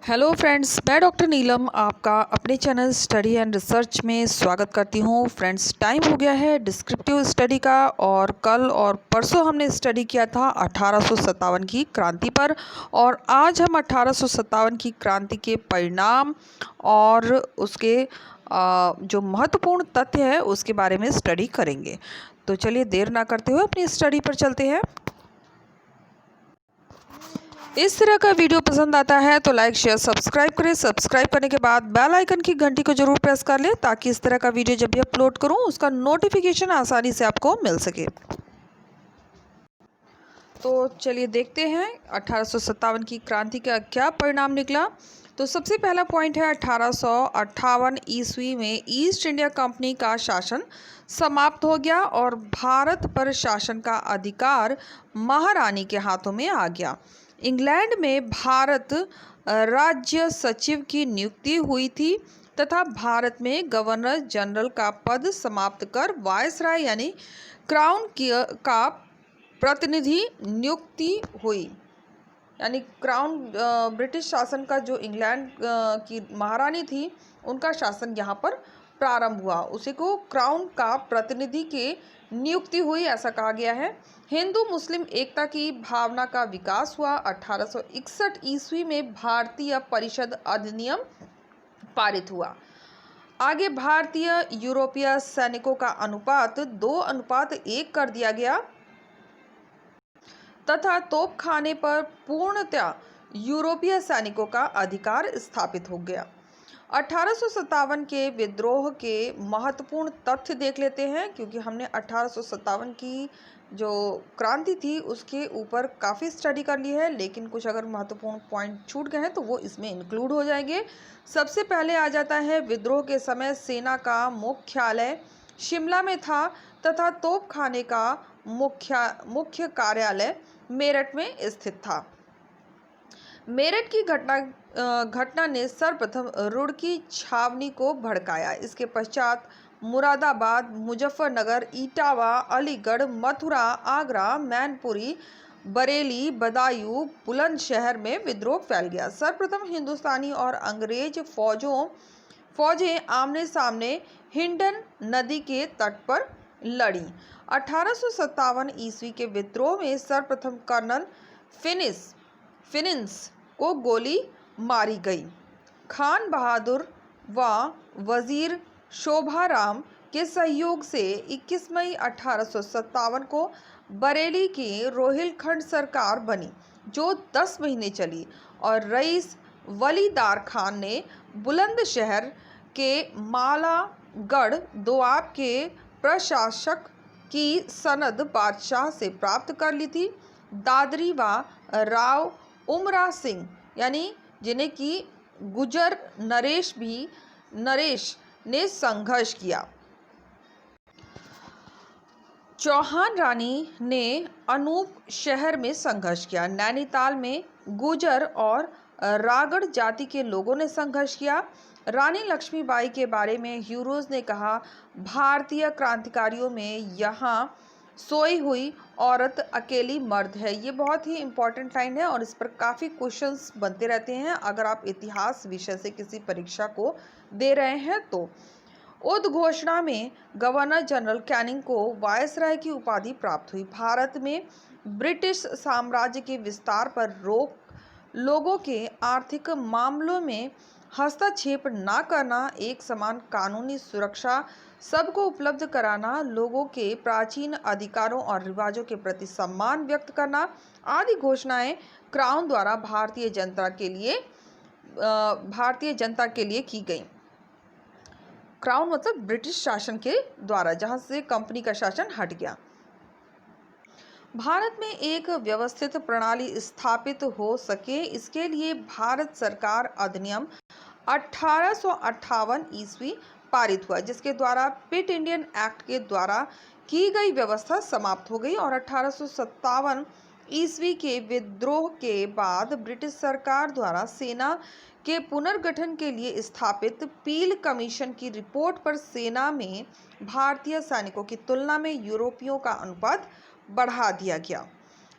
Hello friends, मैं doctor नीलम आपका अपने चैनल स्टडी एंड रिसर्च में स्वागत करती हूँ। फ्रेंड्स, टाइम हो गया है डिस्क्रिप्टिव स्टडी का और कल और परसों हमने स्टडी किया था 1857 की क्रांति पर और आज हम 1857 की क्रांति के परिणाम और उसके जो महत्वपूर्ण तथ्य है उसके बारे में स्टडी करेंगे। तो चलिए देर ना करते हुए अपनी स्टडी पर चलते हैं। इस तरह का वीडियो पसंद आता है तो लाइक शेयर सब्सक्राइब करें। सब्सक्राइब करने के बाद बेल आइकन की घंटी को जरूर प्रेस कर लें ताकि इस तरह का वीडियो जब भी अपलोड करूं उसका नोटिफिकेशन आसानी से आपको मिल सके। तो चलिए देखते हैं 1857 की क्रांति का क्या परिणाम निकला। तो सबसे पहला पॉइंट है 1858 ईस्वी में ईस्ट इंडिया कंपनी का शासन समाप्त हो गया और भारत पर शासन का अधिकार महारानी के हाथों में आ गया। इंग्लैंड में भारत राज्य सचिव की नियुक्ति हुई थी तथा भारत में गवर्नर जनरल का पद समाप्त कर वायसराय यानी क्राउन का प्रतिनिधि नियुक्ति हुई। यानी क्राउन ब्रिटिश शासन का जो इंग्लैंड की महारानी थी उनका शासन यहाँ पर प्रारंभ हुआ, उसी को क्राउन का प्रतिनिधि के नियुक्ति हुई ऐसा कहा गया है। हिंदू मुस्लिम एकता की भावना का विकास हुआ। 1861 ईस्वी में भारतीय परिषद अधिनियम पारित हुआ। आगे भारतीय यूरोपीय सैनिकों का अनुपात 2:1 कर दिया गया तथा तोपखाने पर पूर्णतया यूरोपीय सैनिकों का अधिकार स्थापित हो गया। 1857 के विद्रोह के महत्वपूर्ण तथ्य देख लेते हैं, क्योंकि हमने 1857 की जो क्रांति थी उसके ऊपर काफ़ी स्टडी कर ली है, लेकिन कुछ अगर महत्वपूर्ण पॉइंट छूट गए हैं तो वो इसमें इंक्लूड हो जाएंगे। सबसे पहले आ जाता है विद्रोह के समय सेना का मुख्यालय शिमला में था तथा तोपखाने का मुख्य कार्यालय मेरठ में स्थित था। मेरठ की घटना ने सर्वप्रथम रुड़की छावनी को भड़काया। इसके पश्चात मुरादाबाद, मुजफ्फरनगर, इटावा, अलीगढ़, मथुरा, आगरा, मैनपुरी, बरेली, बदायूं, बुलंदशहर में विद्रोह फैल गया। सर्वप्रथम हिंदुस्तानी और अंग्रेज फौजें आमने सामने हिंडन नदी के तट पर लड़ी। 1857 ईस्वी के विद्रोह में सर्वप्रथम कर्नल फिनिंस को गोली मारी गई। खान बहादुर व वजीर शोभाराम के सहयोग से 21 मई 1857 को बरेली की रोहिलखंड सरकार बनी, जो 10 महीने चली और रईस वलीदार खान ने बुलंदशहर के मालागढ़ दोआब के प्रशासक की सनद बादशाह से प्राप्त कर ली थी। दादरी व राव उमरा सिंह यानी जिन्हें कि गुजर नरेश ने संघर्ष किया। चौहान रानी ने अनूप शहर में संघर्ष किया। नैनीताल में गुजर और रागड़ जाति के लोगों ने संघर्ष किया। रानी लक्ष्मीबाई के बारे में ह्यूरोज ने कहा, भारतीय क्रांतिकारियों में यहाँ सोई हुई औरत अकेली मर्द है। ये बहुत ही इम्पोर्टेंट लाइन है और इस पर काफ़ी क्वेश्चंस बनते रहते हैं अगर आप इतिहास विषय से किसी परीक्षा को दे रहे हैं तो। उद्घोषणा में गवर्नर जनरल कैनिंग को वायसराय की उपाधि प्राप्त हुई। भारत में ब्रिटिश साम्राज्य के विस्तार पर रोक, लोगों के आर्थिक मामलों में हस्तक्षेप न करना, एक समान कानूनी सुरक्षा सबको उपलब्ध कराना, लोगों के प्राचीन अधिकारों और रिवाजों के प्रति सम्मान व्यक्त करना आदि घोषणाएं क्राउन द्वारा भारतीय जनता के लिए की गई। क्राउन मतलब ब्रिटिश शासन के द्वारा, जहां से कंपनी का शासन हट गया। भारत में एक व्यवस्थित प्रणाली स्थापित हो सके, इसके लिए भारत सरकार अधिनियम 1858 ईस्वी पारित हुआ, जिसके द्वारा पिट इंडियन एक्ट के द्वारा की गई व्यवस्था समाप्त हो गई और 1857 ईस्वी के विद्रोह के बाद ब्रिटिश सरकार द्वारा सेना के पुनर्गठन के लिए स्थापित पील कमीशन की रिपोर्ट पर सेना में भारतीय सैनिकों की तुलना में यूरोपियों का अनुपात बढ़ा दिया गया।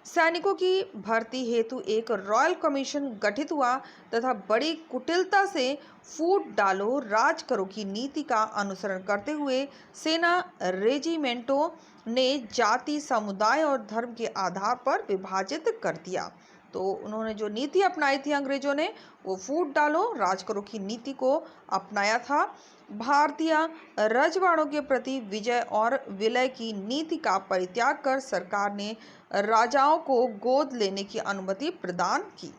सैनिकों की भर्ती हेतु एक रॉयल कमीशन गठित हुआ तथा बड़ी कुटिलता से फूट डालो राज करो की नीति का अनुसरण करते हुए सेना रेजिमेंटों ने जाति, समुदाय और धर्म के आधार पर विभाजित कर दिया। तो उन्होंने जो नीति अपनाई थी अंग्रेजों ने, वो फूट डालो राज करो की नीति को अपनाया था। भारतीय रजवाड़ों के प्रति विजय और विलय की नीति का परित्याग कर सरकार ने राजाओं को गोद लेने की अनुमति प्रदान की।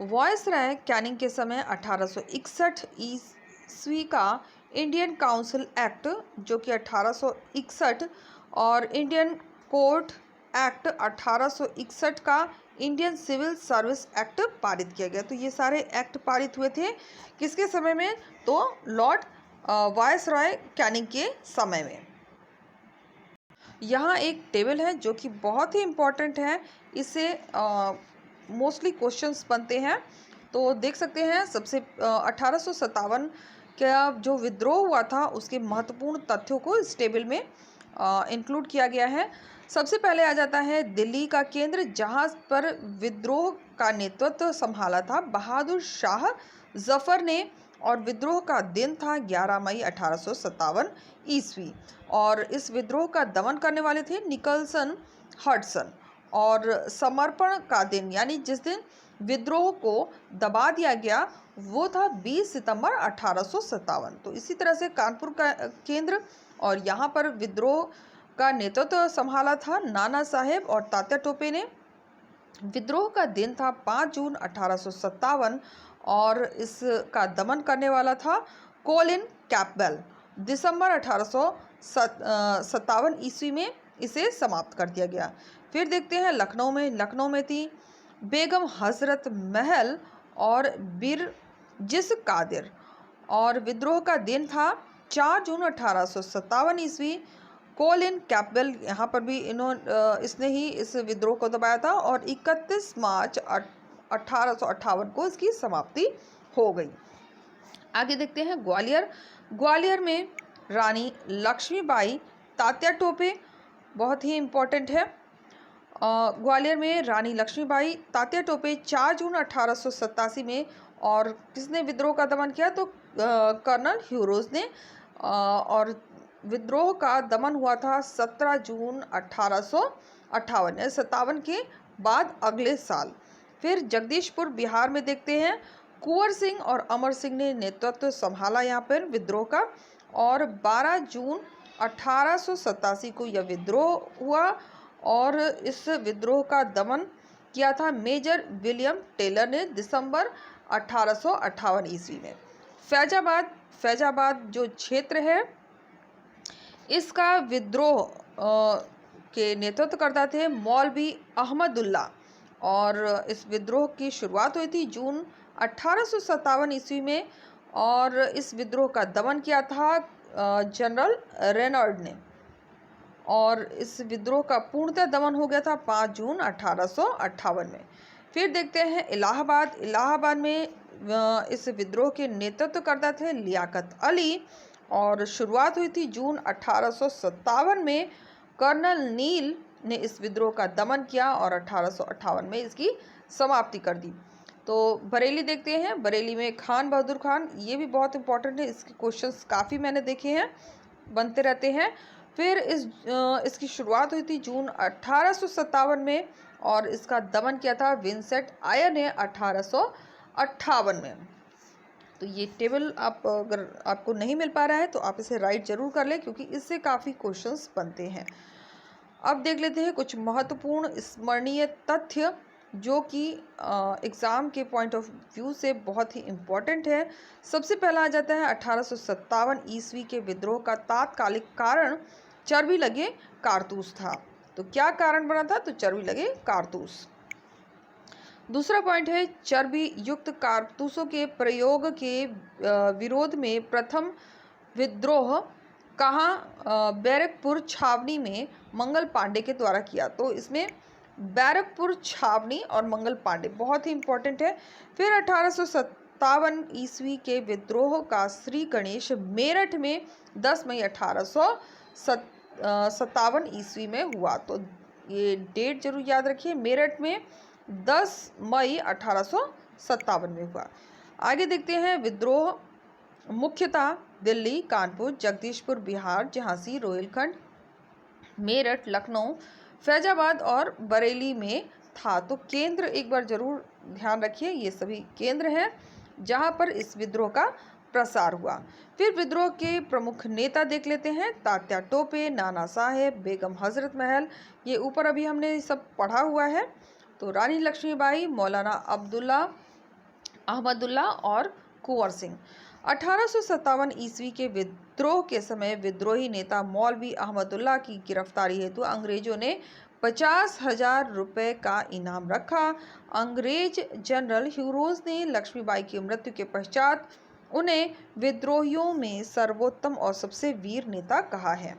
वॉयसराय कैनिंग के समय 1861 ईस्वी का इंडियन काउंसिल एक्ट, जो कि 1861, और इंडियन कोर्ट एक्ट 1861 का इंडियन सिविल सर्विस एक्ट पारित किया गया। तो ये सारे एक्ट पारित हुए थे किसके समय में? तो लॉर्ड वायसरॉय कैनिंग के समय में। यहाँ एक टेबल है जो कि बहुत ही इम्पोर्टेंट है, इससे मोस्टली क्वेश्चंस बनते हैं। तो देख सकते हैं सबसे 1857 का जो विद्रोह हुआ था उसके महत्वपूर्ण तथ्यों को इस टेबल में इंक्लूड किया गया है। सबसे पहले आ जाता है दिल्ली का केंद्र, जहां पर विद्रोह का नेतृत्व संभाला था बहादुर शाह जफर ने, और विद्रोह का दिन था 11 मई 1857 ईस्वी, और इस विद्रोह का दमन करने वाले थे निकलसन हडसन। और समर्पण का दिन, यानी जिस दिन विद्रोह को दबा दिया गया, वो था 20 सितंबर 1857। तो इसी तरह से कानपुर का केंद्र, और यहाँ पर विद्रोह का नेतृत्व संभाला था नाना साहेब और तात्या टोपे ने। विद्रोह का दिन था 5 जून 1857, और इसका दमन करने वाला था कोलिन कैंपबेल। दिसंबर 1857 ईस्वी में इसे समाप्त कर दिया गया। फिर देखते हैं लखनऊ में थी बेगम हजरत महल और बीर जिस कादिर, और विद्रोह का दिन था 4 जून 1857 ईस्वी। कोलिन कैंपबेल, यहाँ पर भी इसने ही इस विद्रोह को दबाया था, और 31 मार्च 1858 को इसकी समाप्ति हो गई। आगे देखते हैं ग्वालियर में रानी लक्ष्मीबाई तात्या टोपे, बहुत ही इम्पोर्टेंट है। ग्वालियर में रानी लक्ष्मीबाई तात्या टोपे 4 जून 1887 में, और किसने विद्रोह का दमन किया? तो कर्नल ह्यूरोज ने। और विद्रोह का दमन हुआ था 17 जून 1858 के बाद अगले साल। फिर जगदीशपुर बिहार में देखते हैं कुंवर सिंह और अमर सिंह ने नेतृत्व संभाला यहाँ पर विद्रोह का, और 12 जून 1887 को यह विद्रोह हुआ, और इस विद्रोह का दमन किया था मेजर विलियम टेलर ने दिसंबर 1858 ईस्वी में। फैजाबाद जो क्षेत्र है, इसका विद्रोह के नेतृत्व करता थे मौलवी अहमदुल्ला, और इस विद्रोह की शुरुआत हुई थी जून 1857 ईस्वी में, और इस विद्रोह का दमन किया था जनरल रेनॉल्ड ने, और इस विद्रोह का पूर्णतः दमन हो गया था 5 जून 1858 में। फिर देखते हैं इलाहाबाद में इस विद्रोह के नेतृत्व करता थे लियाकत अली, और शुरुआत हुई थी जून 1857 में। कर्नल नील ने इस विद्रोह का दमन किया और 1858 में इसकी समाप्ति कर दी। तो बरेली देखते हैं, बरेली में खान बहादुर खान, ये भी बहुत इंपॉर्टेंट है, इसके क्वेश्चंस काफ़ी मैंने देखे हैं, बनते रहते हैं। फिर इसकी शुरुआत हुई थी जून 1857 में, और इसका दमन किया था विंसेंट आयर ने 1858 में। तो ये टेबल अगर आपको नहीं मिल पा रहा है तो आप इसे राइट जरूर कर लें, क्योंकि इससे काफ़ी क्वेश्चंस बनते हैं। अब देख लेते हैं कुछ महत्वपूर्ण स्मरणीय तथ्य जो कि एग्ज़ाम के पॉइंट ऑफ व्यू से बहुत ही इम्पोर्टेंट है। सबसे पहला आ जाता है 1857 ईस्वी के विद्रोह का तात्कालिक कारण चर्बी लगे कारतूस था। तो क्या कारण बना था? तो चर्बी लगे कारतूस। दूसरा पॉइंट है चर्बी युक्त कारतूसों के प्रयोग के विरोध में प्रथम विद्रोह कहाँ? बैरकपुर छावनी में मंगल पांडे के द्वारा किया। तो इसमें बैरकपुर छावनी और मंगल पांडे बहुत ही इम्पोर्टेंट है। फिर 1857 ईस्वी के विद्रोह का श्री गणेश मेरठ में 10 मई 1857 ईस्वी में हुआ। तो ये डेट जरूर याद रखिए। मेरठ में 10 मई 1857 में हुआ। आगे देखते हैं विद्रोह मुख्यतः दिल्ली, कानपुर, जगदीशपुर, बिहार, झांसी, रोहिलखंड, मेरठ, लखनऊ, फैजाबाद और बरेली में था। तो केंद्र एक बार जरूर ध्यान रखिए, ये सभी केंद्र हैं जहां पर इस विद्रोह का प्रसार हुआ। फिर विद्रोह के प्रमुख नेता देख लेते हैं। तात्या टोपे, नाना साहेब, बेगम हजरत महल, ये ऊपर अभी हमने सब पढ़ा हुआ है। तो रानी लक्ष्मीबाई, मौलाना अब्दुल्ला अहमदुल्ला और कुंवर सिंह। 1857 ईस्वी के विद्रोह के समय विद्रोही नेता मौलवी अहमदुल्ला की गिरफ्तारी हेतु अंग्रेजों ने 50,000 रुपए का इनाम रखा। अंग्रेज जनरल ह्यूरोज ने लक्ष्मीबाई की मृत्यु के पश्चात उन्हें विद्रोहियों में सर्वोत्तम और सबसे वीर नेता कहा है।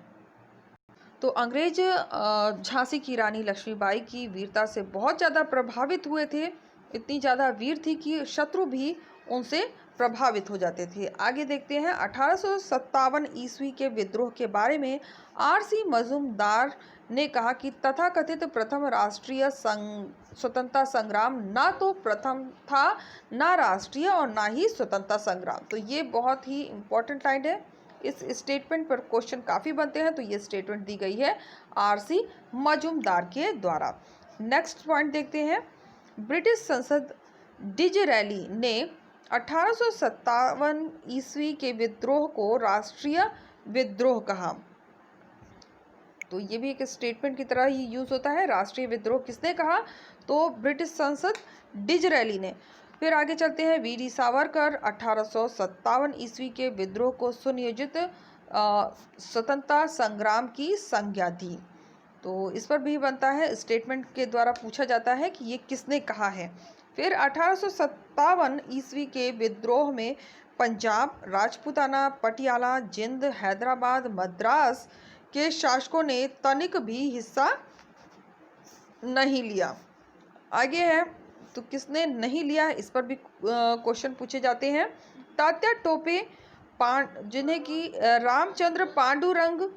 तो अंग्रेज झांसी की रानी लक्ष्मीबाई की वीरता से बहुत ज़्यादा प्रभावित हुए थे। इतनी ज़्यादा वीर थी कि शत्रु भी उनसे प्रभावित हो जाते थे। आगे देखते हैं 1857 ईस्वी के विद्रोह के बारे में। आर.सी. मजूमदार ने कहा कि तथाकथित प्रथम राष्ट्रीय स्वतंत्रता संग्राम ना तो प्रथम था, ना राष्ट्रीय और ना ही स्वतंत्रता संग्राम। तो ये बहुत ही इम्पोर्टेंट लाइन है। इस स्टेटमेंट पर क्वेश्चन काफ़ी बनते हैं। तो ये स्टेटमेंट दी गई है आर.सी. मजूमदार के द्वारा। नेक्स्ट पॉइंट देखते हैं। ब्रिटिश संसद डिजरेली ने 1857 ईस्वी के विद्रोह को राष्ट्रीय विद्रोह कहा। तो ये भी एक स्टेटमेंट की तरह ही यूज होता है। राष्ट्रीय विद्रोह किसने कहा? तो ब्रिटिश संसद डिजरेली ने। फिर आगे चलते हैं। वीर सावरकर 1857 ईस्वी के विद्रोह को सुनियोजित स्वतंत्रता संग्राम की संज्ञा दी। तो इस पर भी बनता है, स्टेटमेंट के द्वारा पूछा जाता है कि ये किसने कहा है। फिर 1857 ईस्वी के विद्रोह में पंजाब, राजपूताना, पटियाला, जिंद, हैदराबाद, मद्रास के शासकों ने तनिक भी हिस्सा नहीं लिया। आगे है, तो किसने नहीं लिया, इस पर भी क्वेश्चन पूछे जाते हैं। तात्या टोपे, जिन्हें कि रामचंद्र पांडुरंग,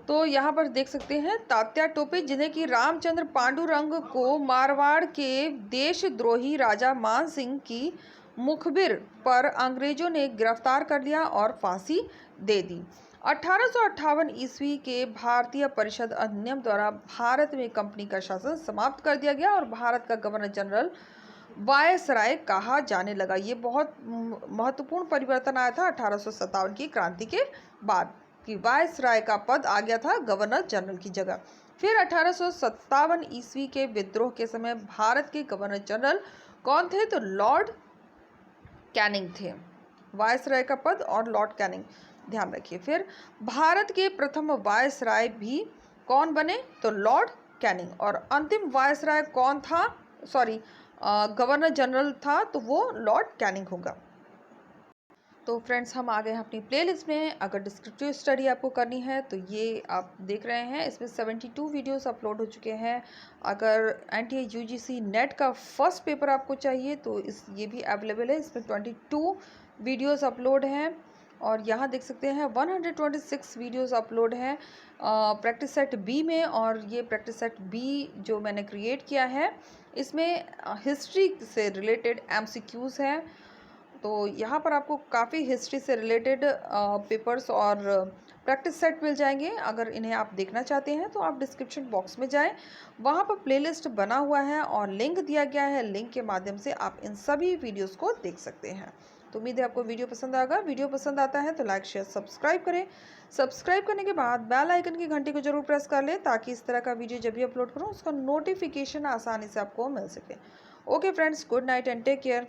तो यहाँ पर देख सकते हैं तात्या टोपे, जिन्हें कि रामचंद्र पांडुरंग को मारवाड़ के देशद्रोही राजा मान सिंह की मुखबिर पर अंग्रेजों ने गिरफ्तार कर लिया और फांसी दे दी। 1858 ईस्वी के भारतीय परिषद अधिनियम द्वारा भारत में कंपनी का शासन समाप्त कर दिया गया और भारत का गवर्नर जनरल वायसराय कहा जाने लगा। ये बहुत महत्वपूर्ण परिवर्तन आया था 1857 की क्रांति के बाद, कि वायसराय का पद आ गया था गवर्नर जनरल की जगह। फिर 1857 ईस्वी के विद्रोह के समय भारत के गवर्नर जनरल कौन थे? तो लॉर्ड कैनिंग थे। वायसराय का पद और लॉर्ड कैनिंग, ध्यान रखिए। फिर भारत के प्रथम वायसराय भी कौन बने? तो लॉर्ड कैनिंग। और अंतिम वायसराय कौन था? गवर्नर जनरल था, तो वो लॉर्ड कैनिंग होगा। तो फ्रेंड्स, हम आ गए हैं अपनी प्लेलिस्ट में। अगर डिस्क्रिप्टिव स्टडी आपको करनी है तो ये आप देख रहे हैं, इसमें 72 वीडियोस अपलोड हो चुके हैं। अगर NTA UGC नेट का फर्स्ट पेपर आपको चाहिए तो ये भी अवेलेबल है। इसमें 22 वीडियोस अपलोड हैं और यहाँ देख सकते हैं 126 वीडियोस अपलोड हैं प्रैक्टिस सेट बी में। और ये प्रैक्टिस सेट बी जो मैंने क्रिएट किया है, इसमें हिस्ट्री से रिलेटेड MCQs हैं। तो यहाँ पर आपको काफ़ी हिस्ट्री से रिलेटेड पेपर्स और प्रैक्टिस सेट मिल जाएंगे। अगर इन्हें आप देखना चाहते हैं तो आप डिस्क्रिप्शन बॉक्स में जाएं, वहाँ पर प्लेलिस्ट बना हुआ है और लिंक दिया गया है। लिंक के माध्यम से आप इन सभी वीडियोस को देख सकते हैं। तो उम्मीद है आपको वीडियो पसंद आएगा। वीडियो पसंद आता है तो लाइक, शेयर, सब्सक्राइब करें। सब्सक्राइब करने के बाद बेल आइकन की घंटी को जरूर प्रेस कर लें ताकि इस तरह का वीडियो जब भी अपलोड करूँ उसका नोटिफिकेशन आसानी से आपको मिल सके। Okay friends, good night and take care.